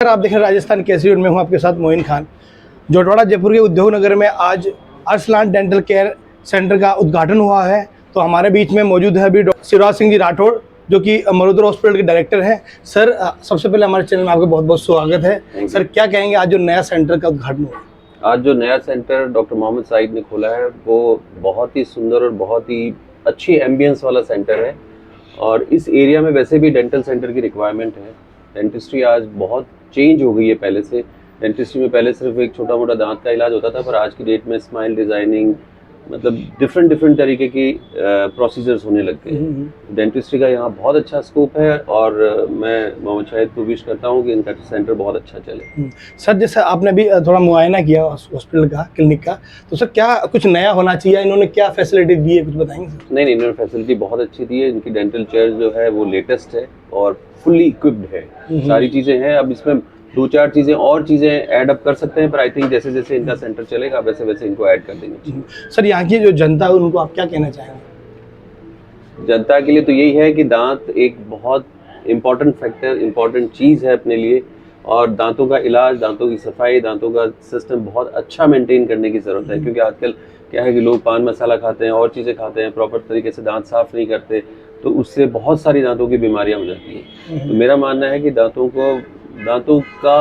आप देख रहे हैं राजस्थान केसरी में हूँ आपके साथ मोइन खान। जोटवाड़ा जयपुर के उद्योग नगर में आज अरसलान डेंटल केयर सेंटर का उद्घाटन हुआ है। तो हमारे बीच में मौजूद है अभी डॉक्टर शिवराज सिंह जी राठौड़, जो कि मरुधर हॉस्पिटल के डायरेक्टर हैं। सर, सबसे पहले हमारे चैनल में आपका बहुत बहुत स्वागत है। सर, क्या कहेंगे आज जो नया सेंटर का उद्घाटन हुआ? आज जो नया सेंटर डॉक्टर मोहम्मद साइद ने खोला है वो बहुत ही सुंदर और बहुत ही अच्छी एम्बियंस वाला सेंटर है। और इस एरिया में वैसे भी डेंटल सेंटर की रिक्वायरमेंट है। डेंटिस्ट्री आज बहुत चेंज हो गई है पहले से। डेंटिस्ट्री में पहले सिर्फ एक छोटा मोटा दांत का इलाज होता था, पर आज की डेट में स्माइल डिज़ाइनिंग, मतलब डिफरेंट तरीके की प्रोसीजर्स होने लग गए हैं। डेंटिस्ट्री का यहाँ बहुत अच्छा स्कोप है और मैं मोहम्मद शाहिद को विश करता हूँ कि इनका सेंटर बहुत अच्छा चले। सर, जैसे आपने भी थोड़ा मुआयना किया हॉस्पिटल का, क्लिनिक का, तो सर क्या कुछ नया होना चाहिए? इन्होंने क्या फैसिलिटी दी है, कुछ बताएंगे सर? नहीं, इन्होंने फैसिलिटी बहुत अच्छी दी है। इनकी डेंटल चेयर जो है वो लेटेस्ट है और फुल्ली इक्विप्ड है। सारी चीज़ें हैं। अब इसमें 2-4 चीज़ें और चीज़ें ऐड अप कर सकते हैं, पर आई थिंक जैसे जैसे इनका सेंटर चलेगा वैसे वैसे इनको ऐड कर देंगे। सर, यहाँ की जो जनता है उनको आप क्या कहना चाहेंगे? जनता के लिए तो यही है कि दांत एक बहुत इम्पॉर्टेंट फैक्टर, इम्पॉर्टेंट चीज़ है अपने लिए। और दांतों का इलाज, दांतों की सफाई, दांतों का सिस्टम बहुत अच्छा मेंटेन करने की ज़रूरत है। क्योंकि आजकल क्या है कि लोग पान मसाला खाते हैं और चीज़ें खाते हैं, प्रॉपर तरीके से दांत साफ़ नहीं करते, तो उससे बहुत सारी दांतों की बीमारियां हो जाती हैं। तो मेरा मानना है कि दांतों का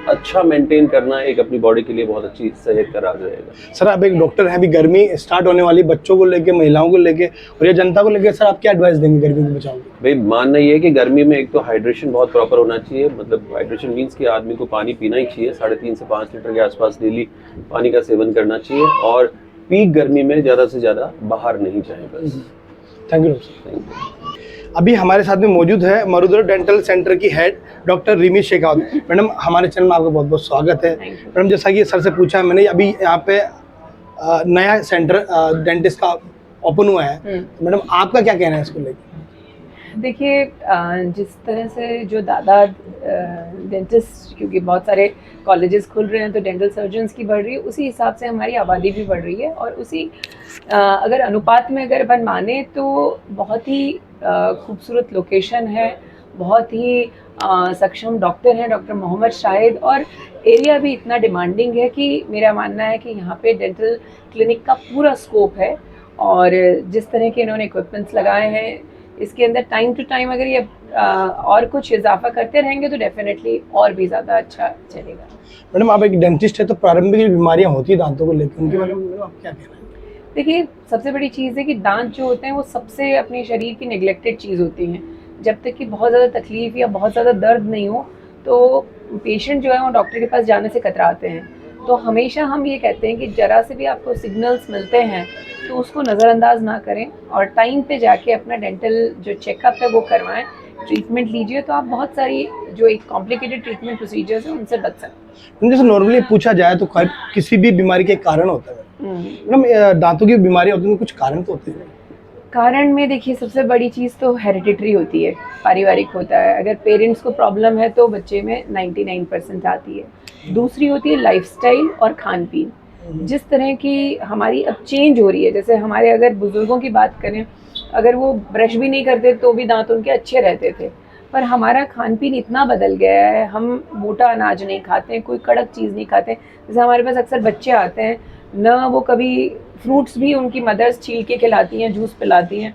अच्छा मेंटेन करना एक अपनी बॉडी के लिए बहुत अच्छी सेहत का राज रहेगा। सर, आप एक डॉक्टर हैं, अभी गर्मी स्टार्ट होने वाली, बच्चों को लेके, महिलाओं को लेके और ये जनता को लेके, सर आप क्या एडवाइस देंगे गर्मी को बचाओगे? भाई, मानना ये है कि गर्मी में एक तो हाइड्रेशन बहुत प्रॉपर होना चाहिए। मतलब हाइड्रेशन मीन्स कि आदमी को पानी पीना ही चाहिए। 3.5 से 5 लीटर के आसपास डेली पानी का सेवन करना चाहिए और पीक गर्मी में ज़्यादा से ज़्यादा बाहर नहीं जाए बस। Thank you sir. Thank you. अभी हमारे साथ में मौजूद है मरुधर डेंटल सेंटर की head doctor Rimi Shekhawat. Madam, हमारे चैनल में आपका बहुत बहुत स्वागत है। मैडम, जैसा कि सर से पूछा है मैंने, अभी यहाँ पे नया सेंटर डेंटिस्ट का ओपन हुआ है, तो मैडम आपका क्या कहना है इसको लेकर? देखिए, जिस तरह से जो दादा डेंटिस्ट, क्योंकि बहुत सारे कॉलेजेस खुल रहे हैं तो डेंटल सर्जन्स की बढ़ रही है, उसी हिसाब से हमारी आबादी भी बढ़ रही है। और उसी अगर अनुपात में अगर अपन माने तो बहुत ही खूबसूरत लोकेशन है, बहुत ही सक्षम डॉक्टर हैं डॉक्टर मोहम्मद शाहिद, और एरिया भी इतना डिमांडिंग है कि मेरा मानना है कि यहाँ पे डेंटल क्लिनिक का पूरा स्कोप है। और जिस तरह के इन्होंने इक्विपमेंट्स लगाए हैं, इसके अंदर टाइम टू टाइम अगर ये और कुछ इजाफा करते रहेंगे तो डेफिनेटली और भी ज़्यादा अच्छा चलेगा। मैडम, आप एक डेंटिस्ट है, तो प्रारंभिक बीमारियां होती है दांतों को लेकर, उनके बारे में आप क्या कहना है? देखिए, सबसे बड़ी चीज़ है कि दांत जो होते हैं वो सबसे अपने शरीर की नेग्लेक्टेड चीज़ होती हैं। जब तक कि बहुत ज़्यादा तकलीफ़ या बहुत ज़्यादा दर्द नहीं हो तो पेशेंट जो है वो डॉक्टर के पास जाने से कतराते हैं। तो हमेशा हम ये कहते हैं कि ज़रा से भी आपको सिग्नल्स मिलते हैं तो उसको नज़रअंदाज ना करें और टाइम पे जाके अपना डेंटल जो चेकअप है वो करवाएं, ट्रीटमेंट लीजिए, तो आप बहुत सारी जो एक कॉम्प्लिकेटेड ट्रीटमेंट प्रोसीजर्स हैं उनसे बच सकते हैं। जैसे नॉर्मली पूछा जाए तो किसी भी बीमारी के कारण होता है मैडम, दांतों की बीमारी होती है, कुछ कारण तो होते हैं? कारण में देखिए, सबसे बड़ी चीज़ तो हेरिडिटरी होती है, पारिवारिक होता है। अगर पेरेंट्स को प्रॉब्लम है तो बच्चे में 99% आती है। दूसरी होती है लाइफस्टाइल और खान पीन। जिस तरह की हमारी अब चेंज हो रही है, जैसे हमारे अगर बुजुर्गों की बात करें, अगर वो ब्रश भी नहीं करते तो भी दांत उनके अच्छे रहते थे, पर हमारा खान पीन इतना बदल गया है। हम मोटा अनाज नहीं खाते हैं, कोई कड़क चीज़ नहीं खाते हैं। जैसे हमारे पास अक्सर बच्चे आते हैं ना, वो कभी फ्रूट्स भी उनकी मदर्स छील के खिलाती हैं, जूस पिलाती हैं,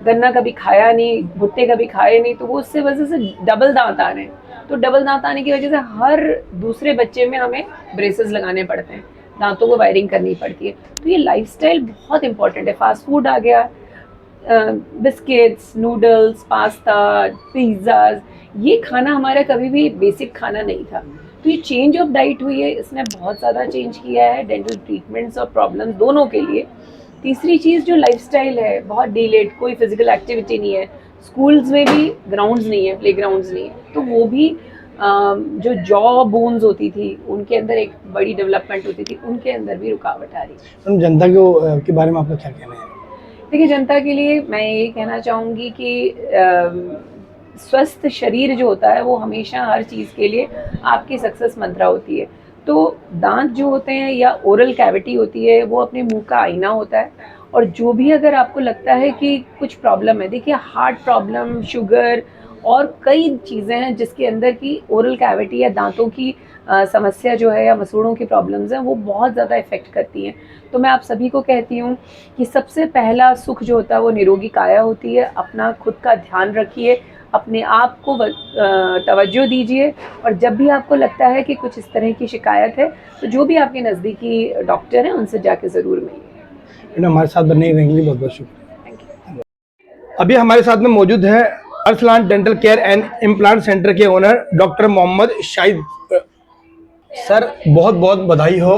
गन्ना कभी खाया नहीं, भुट्टे कभी खाए नहीं, तो वो उससे वजह से डबल दांत आ रहे हैं। तो डबल दांत आने की वजह से हर दूसरे बच्चे में हमें ब्रेसेस लगाने पड़ते हैं, दांतों को वायरिंग करनी पड़ती है। तो ये लाइफस्टाइल बहुत इंपॉर्टेंट है। फास्ट फूड आ गया, बिस्किट्स, नूडल्स, पास्ता, पिज़्ज़ाज़, ये खाना हमारा कभी भी बेसिक खाना नहीं था। तो ये चेंज ऑफ डाइट हुई है, इसने बहुत ज़्यादा चेंज किया है डेंटल ट्रीटमेंट्स और प्रॉब्लम दोनों के लिए। तीसरी चीज़ जो लाइफस्टाइल है, बहुत डिलेड, कोई फिजिकल एक्टिविटी नहीं है, स्कूल्स में भी ग्राउंड्स नहीं है, प्ले ग्राउंड्स नहीं है, तो वो भी जो जॉ बोन्स होती थी उनके अंदर एक बड़ी डेवलपमेंट होती थी, उनके अंदर भी रुकावट आ रही है। जनता के बारे में आपका क्या कहना है? देखिए, जनता के लिए मैं ये कहना चाहूँगी कि स्वस्थ शरीर जो होता है वो हमेशा हर चीज़ के लिए आपकी सक्सेस मंत्रा होती है। तो दांत जो होते हैं या ओरल कैविटी होती है वो अपने मुंह का आईना होता है। और जो भी अगर आपको लगता है कि कुछ प्रॉब्लम है, देखिए हार्ट प्रॉब्लम, शुगर और कई चीज़ें हैं जिसके अंदर की ओरल कैविटी या दांतों की समस्या जो है या मसूड़ों की प्रॉब्लम्स हैं वो बहुत ज़्यादा इफ़ेक्ट करती हैं। तो मैं आप सभी को कहती हूँ कि सबसे पहला सुख जो होता है वो निरोगी काया होती है। अपना खुद का ध्यान रखिए, अपने आप को तवज्जो दीजिए, और जब भी आपको लगता है कि कुछ इस तरह की शिकायत है तो जो भी आपके नज़दीकी डॉक्टर हैं उनसे जाके ज़रूर मिलिए। मैडम हमारे साथ बनने के लिए बहुत बहुत शुक्रिया। Thank you. अभी हमारे साथ में मौजूद है Arsalan dental care and implant centre के owner doctor Mohammad Shahid. Sir बहुत बहुत बधाई हो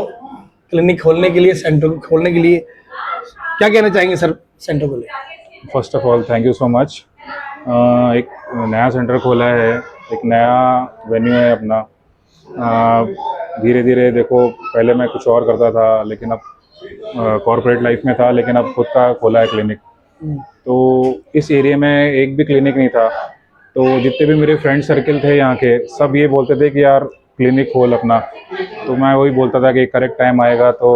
क्लिनिक खोलने के लिए, सेंटर खोलने के लिए। क्या कहना चाहेंगे सर सेंटर को लेकर? First of all thank you so much. एक नया सेंटर खोला है, एक नया वेन्यू है अपना। धीरे धीरे देखो, पहले मैं कुछ और करता था लेकिन अब कॉर्पोरेट लाइफ में था, लेकिन अब खुद का खोला है क्लिनिक। तो इस एरिया में एक भी क्लिनिक नहीं था, तो जितने भी मेरे फ्रेंड सर्किल थे यहाँ के सब ये बोलते थे कि यार क्लिनिक खोल अपना। तो मैं वही बोलता था कि करेक्ट टाइम आएगा तो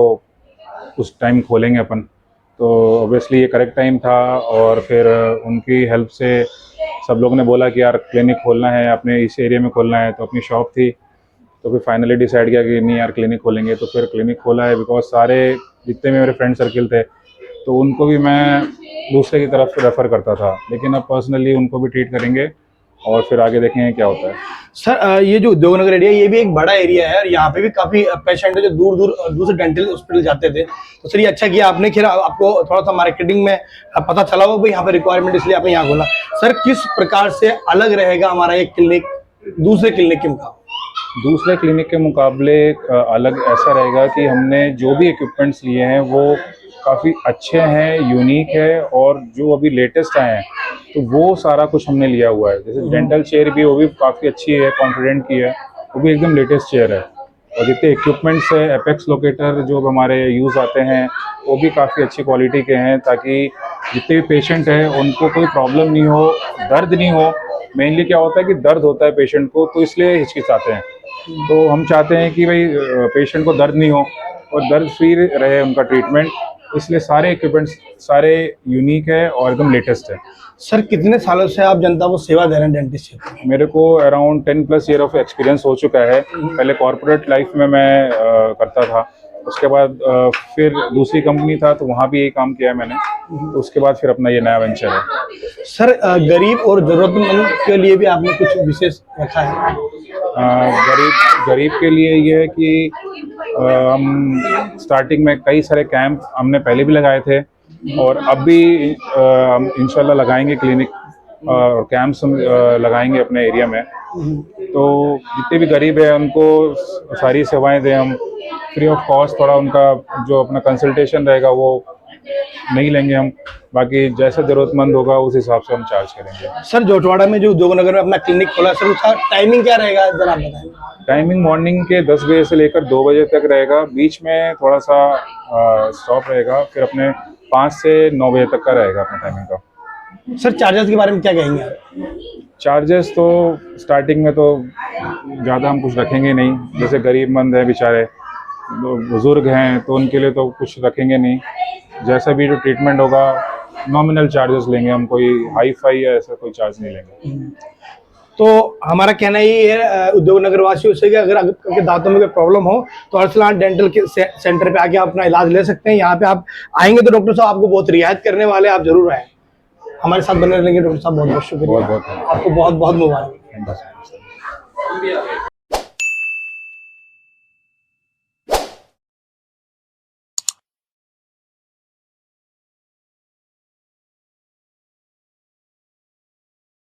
उस टाइम खोलेंगे अपन। तो ऑब्वियसली ये करेक्ट टाइम था, और फिर उनकी हेल्प से सब लोग ने बोला कि यार क्लिनिक खोलना है, अपने इस एरिया में खोलना है। तो अपनी शॉप थी, तो फिर फाइनली डिसाइड किया कि नहीं यार क्लिनिक खोलेंगे। तो फिर क्लिनिक खोला है, बिकॉज सारे जितने भी मेरे फ्रेंड सर्किल थे तो उनको भी मैं दूसरे की तरफ रेफ़र करता था, लेकिन अब पर्सनली उनको भी ट्रीट करेंगे और फिर आगे देखेंगे क्या होता है। सर ये जो उद्योग नगर एरिया ये भी एक बड़ा एरिया है और यहाँ पे भी काफी पेशेंट है जो दूर दूर दूसरे डेंटल हॉस्पिटल जाते थे। तो सर ये अच्छा किया आपने, खैर आपको थोड़ा सा मार्केटिंग में पता चला होगा भाई यहाँ पे रिक्वायरमेंट, इसलिए आपने यहाँ खोला। सर किस प्रकार से अलग रहेगा हमारा ये क्लिनिक दूसरे क्लिनिक के मुकाबले? दूसरे क्लिनिक के मुकाबले अलग ऐसा रहेगा कि हमने जो भी इक्विपमेंट्स लिए हैं वो काफ़ी अच्छे हैं, यूनिक है, और जो अभी लेटेस्ट आए हैं तो वो सारा कुछ हमने लिया हुआ है। जैसे डेंटल चेयर भी, वो भी काफ़ी अच्छी है, कॉन्फिडेंट की है, वो भी एकदम लेटेस्ट चेयर है। और जितने इक्विपमेंट्स है, एपेक्स लोकेटर जो हमारे यूज़ आते हैं वो भी काफ़ी अच्छी क्वालिटी के हैं, ताकि जितने भी पेशेंट हैं उनको कोई प्रॉब्लम नहीं हो, दर्द नहीं हो। मेनली क्या होता है कि दर्द होता है पेशेंट को, तो इसलिए हिचकिचाते हैं। तो हम चाहते हैं कि भाई पेशेंट को दर्द नहीं हो और दर्द फ्री रहे उनका ट्रीटमेंट, इसलिए सारे इक्विपमेंट्स सारे यूनिक है और एकदम लेटेस्ट है। सर कितने सालों से आप जनता को सेवा दे रहे हैं डेंटिस्ट? मेरे को अराउंड 10+ ईयर ऑफ एक्सपीरियंस हो चुका है। पहले कॉर्पोरेट लाइफ में मैं करता था, उसके बाद फिर दूसरी कंपनी था तो वहाँ भी यही काम किया मैंने, तो उसके बाद फिर अपना ये नया वेंचर है। सर गरीब और जरूरतमंद के लिए भी आपने कुछ विशेष रखा है? गरीब के लिए ये है कि हम स्टार्टिंग में कई सारे कैंप हमने पहले भी लगाए थे, और अब भी हम इंशाल्लाह लगाएंगे क्लिनिक और कैंप्स हम लगाएंगे अपने एरिया में। तो जितने भी गरीब है उनको सारी सेवाएं दें हम फ्री ऑफ कॉस्ट। थोड़ा उनका जो अपना कंसल्टेशन रहेगा वो नहीं लेंगे हम, बाकी जैसे ज़रूरतमंद होगा उस हिसाब से हम चार्ज करेंगे। सर जोटवाड़ा में जो उद्योग नगर में अपना क्लिनिक खोला, सर उसका टाइमिंग क्या रहेगा जरा आप बताएं? टाइमिंग मॉर्निंग के 10 बजे से लेकर 2 बजे तक रहेगा, बीच में थोड़ा सा स्टॉप रहेगा, फिर अपने 5 से 9 बजे तक का रहेगा अपना टाइमिंग का। सर चार्जेस के बारे में क्या कहेंगे आप? चार्जेस तो स्टार्टिंग में तो ज़्यादा हम कुछ रखेंगे नहीं, जैसे गरीबमंद है बेचारे, बुज़ुर्ग हैं, तो उनके लिए तो कुछ रखेंगे नहीं। जैसा भी जो ट्रीटमेंट होगा नॉमिनल चार्जेस लेंगे हम, कोई हाई फाई या ऐसा कोई चार्ज नहीं लेंगे। तो हमारा कहना ये है उद्योग नगर वासियों से कि अगर आपके दांतों में कोई प्रॉब्लम हो तो अरसलान डेंटल के सेंटर पे आके आप अपना इलाज ले सकते हैं। यहाँ पे आप आएंगे तो डॉक्टर साहब आपको बहुत रियायत करने वाले, आप जरूर आए, हमारे साथ बने रहेंगे। डॉक्टर साहब बहुत बहुत शुक्रिया, बहुत आपको बहुत बहुत मुबारक।